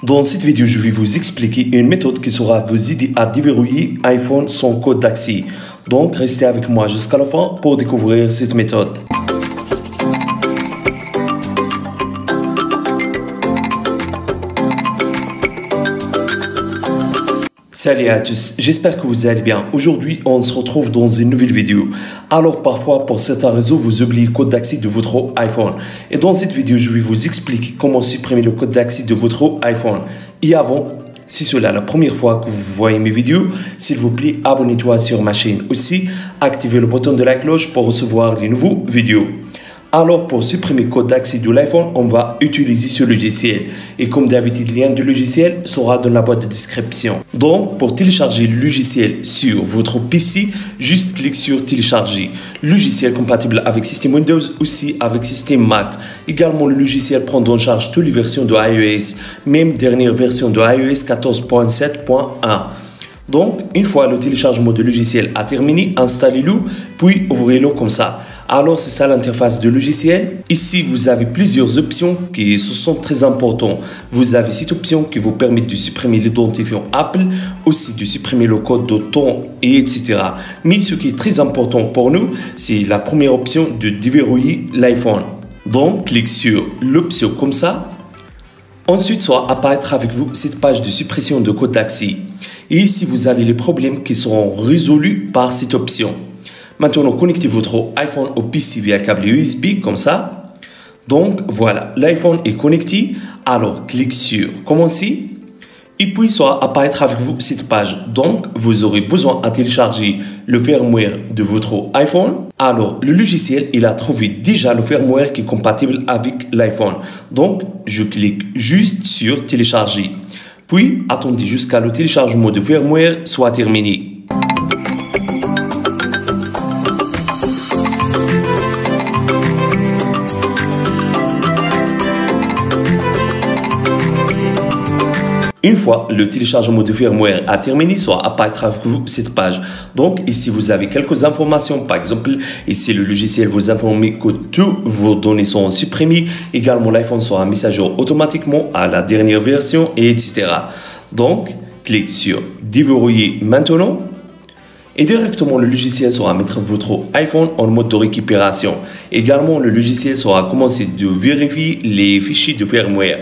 Dans cette vidéo, je vais vous expliquer une méthode qui saura vous aider à déverrouiller iPhone sans code d'accès. Donc, restez avec moi jusqu'à la fin pour découvrir cette méthode. Salut à tous, j'espère que vous allez bien. Aujourd'hui, on se retrouve dans une nouvelle vidéo. Alors parfois, pour certains réseaux, vous oubliez le code d'accès de votre iPhone. Et dans cette vidéo, je vais vous expliquer comment supprimer le code d'accès de votre iPhone. Et avant, si c'est la première fois que vous voyez mes vidéos, s'il vous plaît, abonnez-toi sur ma chaîne. Aussi, activez le bouton de la cloche pour recevoir les nouveaux vidéos. Alors, pour supprimer le code d'accès de l'iPhone, on va utiliser ce logiciel. Et comme d'habitude, le lien du logiciel sera dans la boîte de description. Donc, pour télécharger le logiciel sur votre PC, juste cliquez sur télécharger. Logiciel compatible avec système Windows, aussi avec système Mac. Également, le logiciel prend en charge toutes les versions de iOS, même dernière version de iOS 14.7.1. Donc, une fois le téléchargement du logiciel a terminé, installez-le, puis ouvrez-le comme ça. Alors, c'est ça l'interface du logiciel. Ici, vous avez plusieurs options qui sont très importantes. Vous avez cette option qui vous permet de supprimer l'identifiant Apple, aussi de supprimer le code de ton, etc. Mais ce qui est très important pour nous, c'est la première option de déverrouiller l'iPhone. Donc, cliquez sur l'option comme ça. Ensuite, soit apparaître avec vous cette page de suppression de code d'accès. Et ici, vous avez les problèmes qui seront résolus par cette option. Maintenant, connectez votre iPhone au PC via câble USB, comme ça. Donc, voilà, l'iPhone est connecté. Alors, cliquez sur « Commencer ». Et puis, soit apparaître avec vous cette page. Donc, vous aurez besoin de télécharger le firmware de votre iPhone. Alors, le logiciel, il a trouvé déjà le firmware qui est compatible avec l'iPhone. Donc, je clique juste sur « Télécharger ». Puis, attendez jusqu'à le téléchargement du firmware soit terminé. Une fois le téléchargement du firmware a terminé, soit apparaître avec vous cette page. Donc ici vous avez quelques informations. Par exemple, ici le logiciel vous informe que toutes vos données sont supprimées. Également l'iPhone sera mis à jour automatiquement à la dernière version, etc. Donc, cliquez sur déverrouiller maintenant. Et directement le logiciel sera mettre votre iPhone en mode de récupération. Également le logiciel sera commencer de vérifier les fichiers de firmware.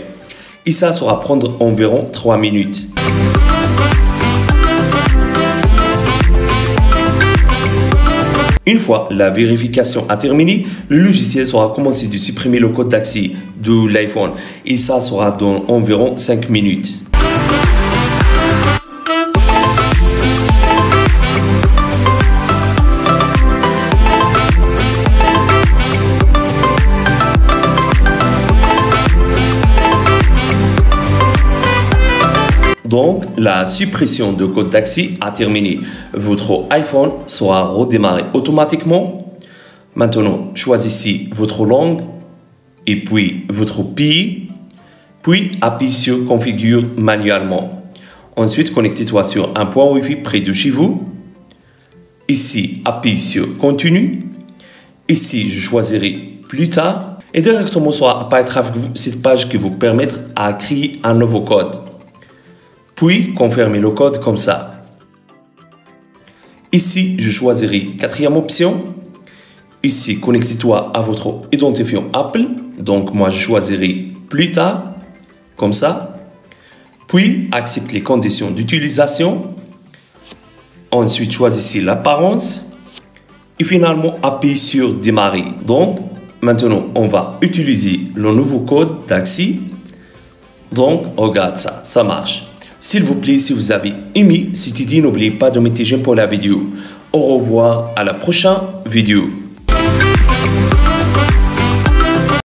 Et ça sera prendre environ 3 minutes. Une fois la vérification a terminé, le logiciel sera commencé de supprimer le code d'accès de l'iPhone. Et ça sera dans environ 5 minutes. Donc, la suppression de code d'accès a terminé. Votre iPhone sera redémarré automatiquement. Maintenant, choisissez votre langue et puis votre pays. Puis, appuyez sur Configure manuellement. Ensuite, connectez-toi sur un point Wi-Fi près de chez vous. Ici, appuyez sur Continue. Ici, je choisirai Plus tard. Et directement, soit apparaître avec vous cette page qui vous permettra de créer un nouveau code. Puis, confirmez le code comme ça. Ici, je choisirai quatrième option. Ici, connectez-toi à votre identifiant Apple. Donc, moi, je choisirai plus tard, comme ça. Puis, acceptez les conditions d'utilisation. Ensuite, choisissez l'apparence. Et finalement, appuyez sur démarrer. Donc, maintenant, on va utiliser le nouveau code d'accès. Donc, regarde ça, ça marche. S'il vous plaît, si vous avez aimé cette idée, n'oubliez pas de mettre j'aime pour la vidéo. Au revoir, à la prochaine vidéo.